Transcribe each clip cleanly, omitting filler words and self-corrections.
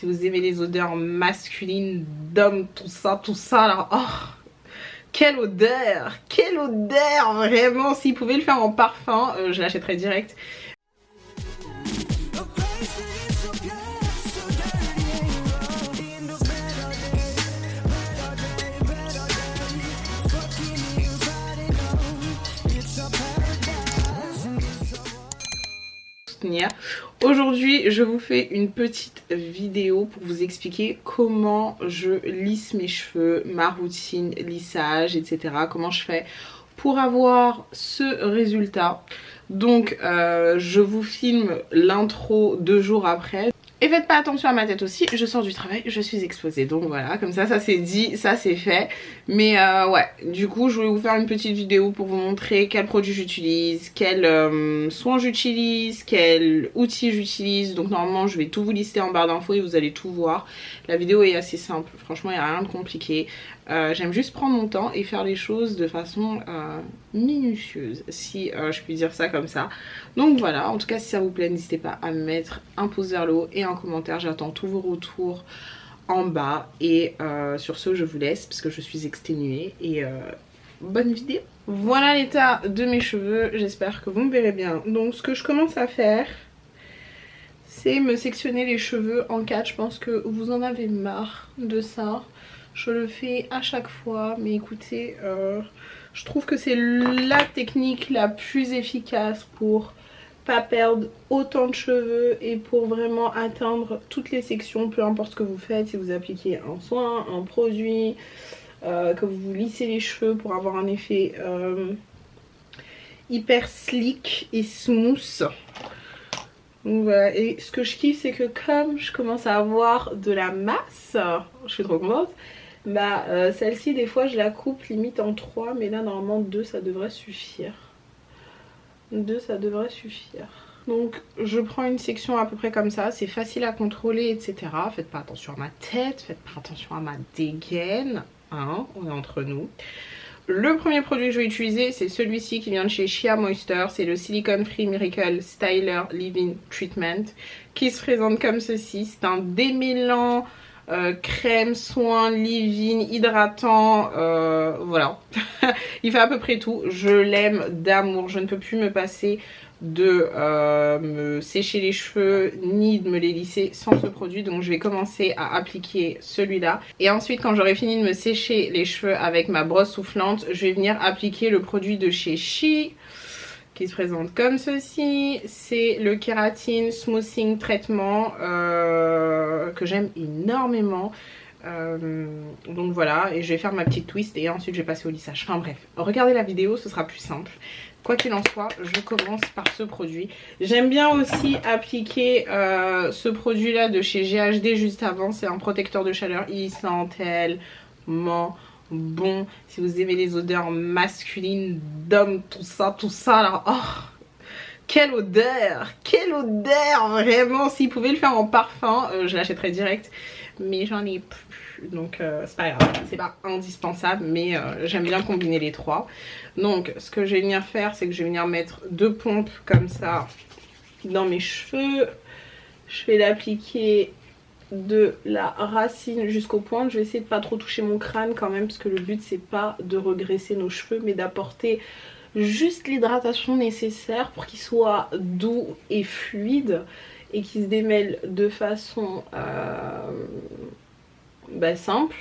Si vous aimez les odeurs masculines, d'hommes, tout ça là, oh, quelle odeur vraiment. S'il pouvait le faire en parfum, je l'achèterais direct. Aujourd'hui je vous fais une petite vidéo pour vous expliquer comment je lisse mes cheveux, ma routine lissage, etc. Comment je fais pour avoir ce résultat. Donc je vous filme l'intro 2 jours après. Et faites pas attention à ma tête aussi, je sors du travail, je suis exposée. Donc voilà, comme ça c'est dit, ça c'est fait. Mais ouais, du coup je voulais vous faire une petite vidéo pour vous montrer quels produits j'utilise, quels soins j'utilise, quels outils j'utilise. Donc normalement je vais tout vous lister en barre d'infos et vous allez tout voir. La vidéo est assez simple, franchement il n'y a rien de compliqué. J'aime juste prendre mon temps et faire les choses de façon minutieuse, si je puis dire ça comme ça. Donc voilà, en tout cas si ça vous plaît, n'hésitez pas à me mettre un pouce vers le haut et un commentaire. J'attends tous vos retours en bas. Et sur ce, je vous laisse parce que je suis exténuée. Et bonne vidéo. Voilà l'état de mes cheveux, j'espère que vous me verrez bien. Donc ce que je commence à faire, c'est me sectionner les cheveux en 4. Je pense que vous en avez marre de ça. Je le fais à chaque fois, mais écoutez, je trouve que c'est la technique la plus efficace pour pas perdre autant de cheveux et pour vraiment atteindre toutes les sections, peu importe ce que vous faites. Si vous appliquez un soin, un produit, que vous lissez les cheveux pour avoir un effet hyper slick et smooth. Donc voilà, et ce que je kiffe c'est que comme je commence à avoir de la masse, je suis trop contente. Bah celle-ci des fois je la coupe limite en 3, mais là normalement 2 ça devrait suffire. 2 ça devrait suffire. Donc je prends une section à peu près comme ça, c'est facile à contrôler, etc. Faites pas attention à ma tête, faites pas attention à ma dégaine, hein, on est entre nous. Le premier produit que je vais utiliser c'est celui-ci qui vient de chez Shea Moisture, c'est le Silicone Free Miracle Styler Leave-In Treatment qui se présente comme ceci. C'est un démêlant crème, soin, leave-in, hydratant, voilà. Il fait à peu près tout, je l'aime d'amour, je ne peux plus me passer de me sécher les cheveux ni de me les lisser sans ce produit. Donc je vais commencer à appliquer celui-là et ensuite quand j'aurai fini de me sécher les cheveux avec ma brosse soufflante, je vais venir appliquer le produit de chez Shea qui se présente comme ceci. C'est le Keratin Smoothing Traitement que j'aime énormément. Donc voilà, et je vais faire ma petite twist et ensuite je vais passer au lissage. Enfin bref, regardez la vidéo, ce sera plus simple. Quoi qu'il en soit, je commence par ce produit. J'aime bien aussi appliquer ce produit là de chez GHD juste avant. C'est un protecteur de chaleur, il sent tellement bon. Si vous aimez les odeurs masculines, d'hommes, tout ça là, oh, quelle odeur vraiment. S'il pouvait le faire en parfum, je l'achèterais direct, mais j'en ai plus, donc c'est pas grave, c'est pas indispensable, mais j'aime bien combiner les trois. Donc ce que je vais venir faire, c'est que je vais venir mettre 2 pompes comme ça dans mes cheveux. Je vais l'appliquer de la racine jusqu'aux pointes. Je vais essayer de pas trop toucher mon crâne quand même, parce que le but c'est pas de regresser nos cheveux, mais d'apporter juste l'hydratation nécessaire pour qu'ils soient doux et fluides et qu'ils se démêlent de façon simple.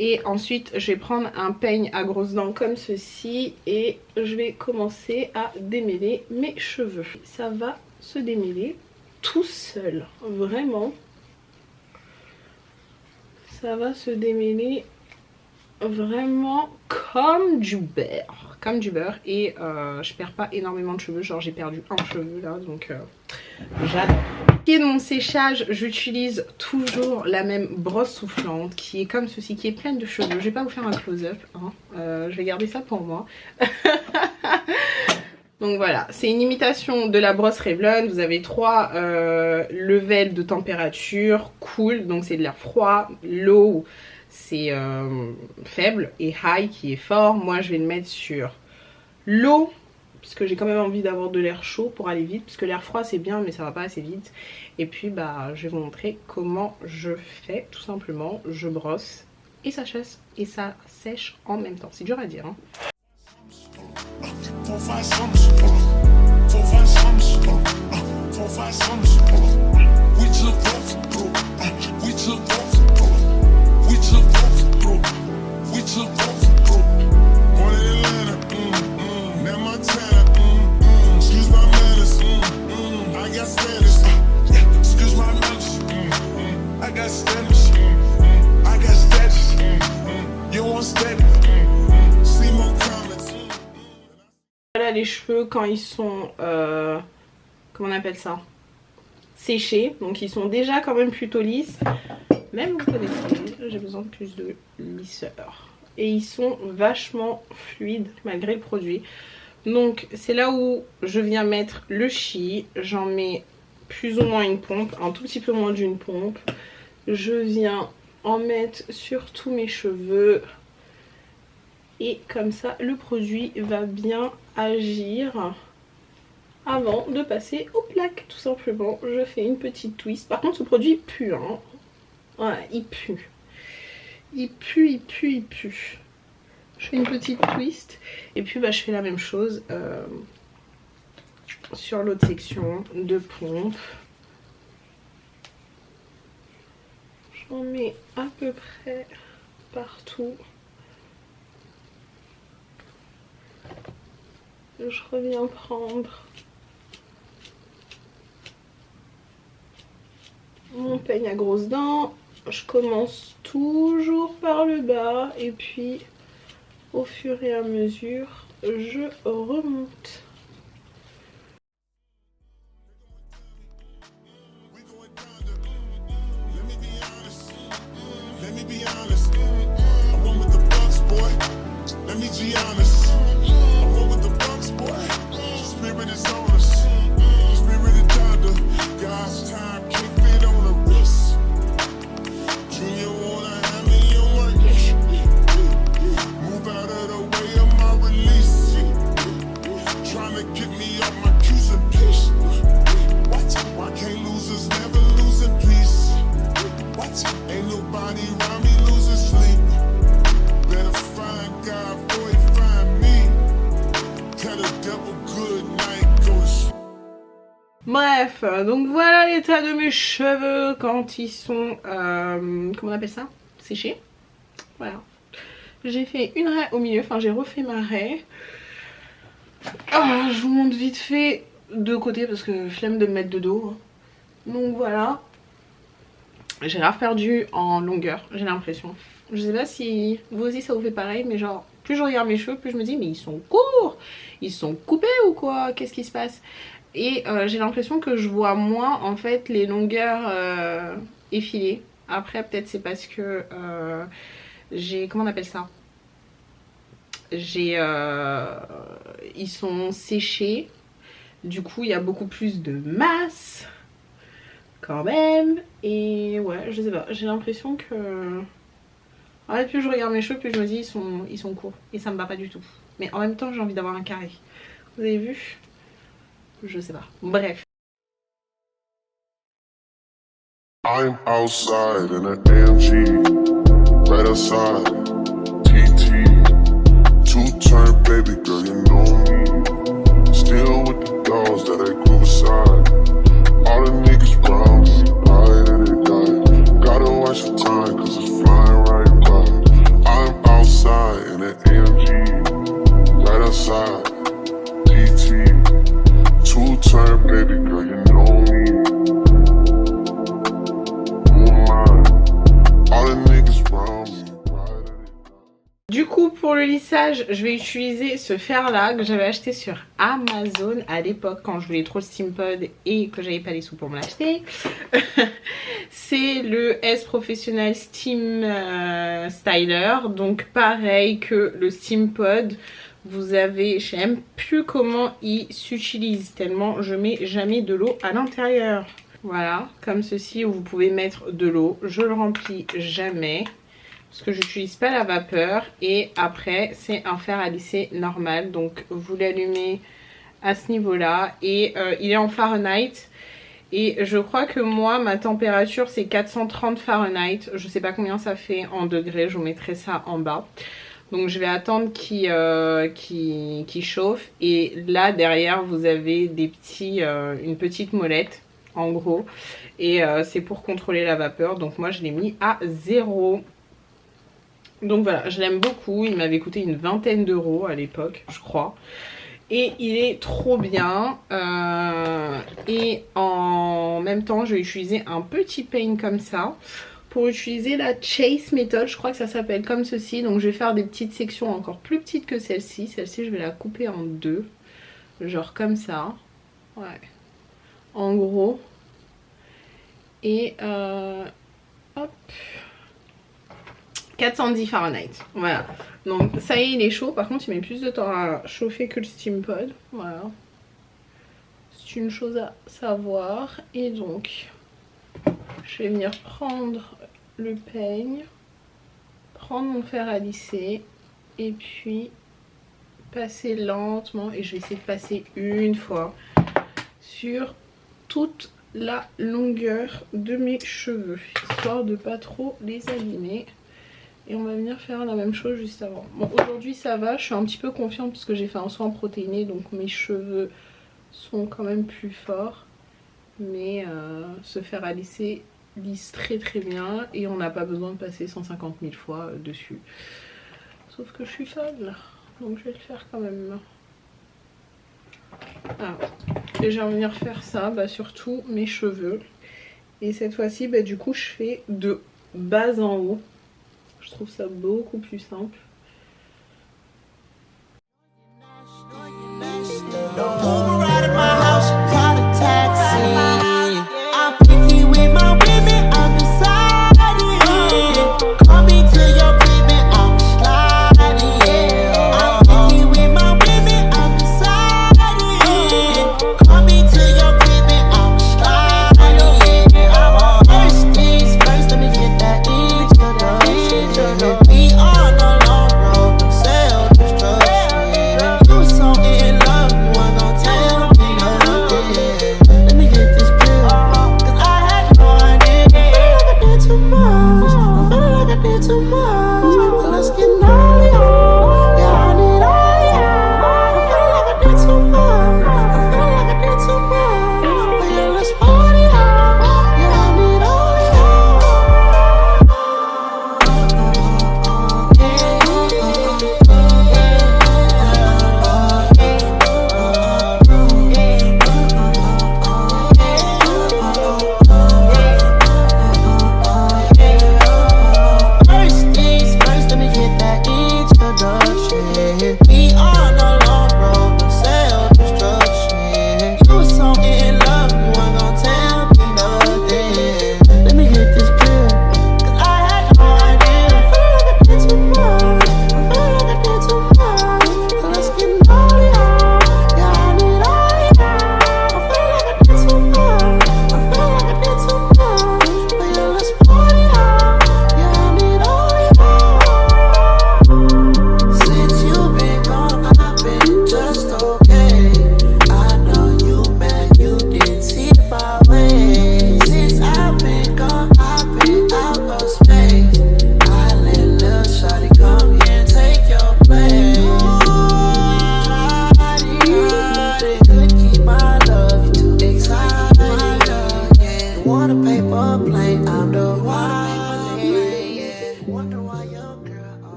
Et ensuite je vais prendre un peigne à grosses dents comme ceci et je vais commencer à démêler mes cheveux. Ça va se démêler tout seul, vraiment. Ça va se démêler vraiment comme du beurre. Comme du beurre. Et je perds pas énormément de cheveux. Genre j'ai perdu un cheveu là. Donc j'adore. Pour mon séchage, j'utilise toujours la même brosse soufflante qui est comme ceci, qui est pleine de cheveux. Je vais pas vous faire un close-up, hein. Je vais garder ça pour moi. Donc voilà, c'est une imitation de la brosse Revlon. Vous avez 3 levels de température. Cool, donc c'est de l'air froid. Low, c'est faible. Et high qui est fort. Moi je vais le mettre sur low parce que j'ai quand même envie d'avoir de l'air chaud pour aller vite, parce que l'air froid c'est bien mais ça va pas assez vite. Et puis bah je vais vous montrer comment je fais. Tout simplement je brosse et ça chasse et ça sèche en même temps. C'est dur à dire hein. Voilà les cheveux quand ils sont comment on appelle ça, séchés, donc ils sont déjà quand même plutôt lisses. Même vous connaissez, j'ai besoin de plus de lisseur. Et ils sont vachement fluides malgré le produit. Donc c'est là où je viens mettre le chi. J'en mets plus ou moins une pompe, un tout petit peu moins d'une pompe. Je viens en mettre sur tous mes cheveux. Et comme ça le produit va bien agir avant de passer aux plaques. Tout simplement je fais une petite twist. Par contre ce produit pue hein. Ouais, il pue. Il pue, il pue, il pue. Je fais une petite twist. Et puis bah, je fais la même chose sur l'autre section de pompe. J'en mets à peu près partout. Je reviens prendre mon peigne à grosses dents. Je commence toujours par le bas et puis au fur et à mesure je remonte. Bref, donc voilà l'état de mes cheveux quand ils sont, comment on appelle ça, séchés. Voilà. J'ai fait une raie au milieu, enfin j'ai refait ma raie. Je vous montre vite fait de côté parce que flemme de me mettre de dos. Donc voilà. J'ai grave perdu en longueur, j'ai l'impression. Je sais pas si vous aussi ça vous fait pareil, mais genre plus je regarde mes cheveux, plus je me dis mais ils sont courts, ils sont coupés ou quoi, qu'est-ce qui se passe? Et j'ai l'impression que je vois moins en fait les longueurs effilées. Après peut-être c'est parce que j'ai, comment on appelle ça, j'ai ils sont séchés. Du coup il y a beaucoup plus de masse quand même. Et ouais je sais pas, j'ai l'impression que en fait plus je regarde mes cheveux plus je me dis ils sont courts. Et ça me va pas du tout. Mais en même temps j'ai envie d'avoir un carré. Vous avez vu? Je sais pas. Bref. I'm outside in an AMG, right outside, TT, two-turn baby girl, you know me, still with the dogs that I grew beside, all the niggas round me, die that they die, gotta watch the time cause it's flying right by, I'm outside in an AMG, right outside, TT, two-turn baby girl, you know me. Du coup pour le lissage je vais utiliser ce fer là que j'avais acheté sur Amazon à l'époque quand je voulais trop le Steampod et que j'avais pas les sous pour me l'acheter. C'est le S Professional Steam Styler, donc pareil que le Steampod. Vous avez, je sais même plus comment il s'utilise tellement je mets jamais de l'eau à l'intérieur. Voilà, comme ceci où vous pouvez mettre de l'eau. Je le remplis jamais parce que j'utilise pas la vapeur. Et après c'est un fer à lisser normal, donc vous l'allumez à ce niveau-là. Et il est en Fahrenheit. Et je crois que moi, ma température, c'est 430 Fahrenheit. Je sais pas combien ça fait en degrés, je vous mettrai ça en bas. Donc je vais attendre qu'il chauffe. Et là, derrière, vous avez une petite molette, en gros. Et c'est pour contrôler la vapeur. Donc moi, je l'ai mis à 0. Donc voilà, je l'aime beaucoup. Il m'avait coûté une vingtaine d'euros à l'époque, je crois. Et il est trop bien. Et en même temps, je vais utiliser un petit pain comme ça pour utiliser la Chase méthode. Je crois que ça s'appelle comme ceci. Donc je vais faire des petites sections encore plus petites que celle-ci. Celle-ci, je vais la couper en deux. Genre comme ça. Ouais. En gros. Et hop. 410 Fahrenheit. Voilà. Donc ça y est, il est chaud. Par contre, il met plus de temps à chauffer que le Steam Pod. Voilà. C'est une chose à savoir. Et donc, je vais venir prendre le peigne, prendre mon fer à lisser et puis passer lentement. Et je vais essayer de passer une fois sur toute la longueur de mes cheveux, histoire de pas trop les abîmer. Et on va venir faire la même chose juste avant. Bon, aujourd'hui ça va, je suis un petit peu confiante parce que j'ai fait un soin protéiné, donc mes cheveux sont quand même plus forts. Mais se faire à lisser lisse très très bien et on n'a pas besoin de passer 150 000 fois dessus. Sauf que je suis folle, donc je vais le faire quand même. Ah. Et je vais venir faire ça sur tous mes cheveux. Et cette fois-ci, du coup, je fais de bas en haut. Je trouve ça beaucoup plus simple.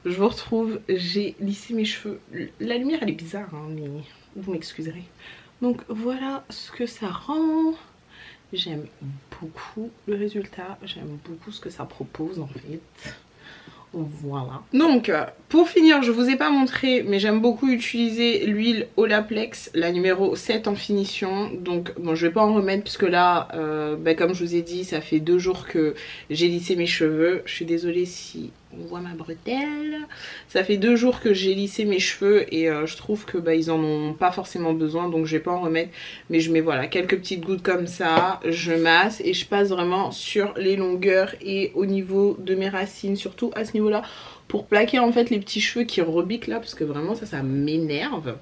Je vous retrouve, j'ai lissé mes cheveux. La lumière elle est bizarre hein, mais vous m'excuserez. Donc voilà ce que ça rend. J'aime beaucoup le résultat, j'aime beaucoup ce que ça propose en fait. Voilà. Donc pour finir, je vous ai pas montré mais j'aime beaucoup utiliser l'huile Olaplex, la numéro 7 en finition. Donc bon, je vais pas en remettre puisque là comme je vous ai dit, ça fait 2 jours que j'ai lissé mes cheveux. Je suis désolée si on voit ma bretelle. Ça fait 2 jours que j'ai lissé mes cheveux et je trouve que bah, ils en ont pas forcément besoin, donc je vais pas en remettre. Mais je mets voilà quelques petites gouttes comme ça, je masse et je passe vraiment sur les longueurs et au niveau de mes racines, surtout à ce niveau-là, pour plaquer en fait les petits cheveux qui rebiquent là, parce que vraiment ça m'énerve.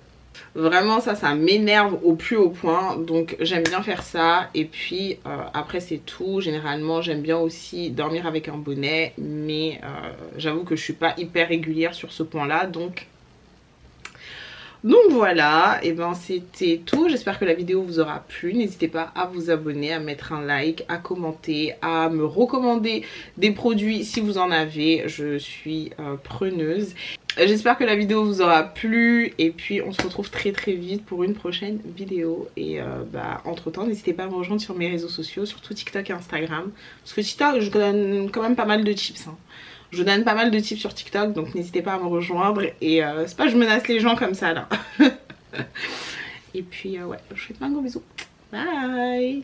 Vraiment ça m'énerve au plus haut point, donc j'aime bien faire ça. Et puis après c'est tout. Généralement j'aime bien aussi dormir avec un bonnet, mais j'avoue que je suis pas hyper régulière sur ce point là, donc voilà, et ben c'était tout. J'espère que la vidéo vous aura plu. N'hésitez pas à vous abonner, à mettre un like, à commenter, à me recommander des produits si vous en avez. Je suis preneuse. J'espère que la vidéo vous aura plu et puis on se retrouve très vite pour une prochaine vidéo. Et bah, entre temps n'hésitez pas à me rejoindre sur mes réseaux sociaux, surtout TikTok et Instagram, parce que TikTok je donne quand même pas mal de tips hein. Je donne pas mal de tips sur TikTok, donc n'hésitez pas à me rejoindre. Et c'est pas que je menace les gens comme ça là. Et puis ouais, je vous fais plein de gros bisous. Bye.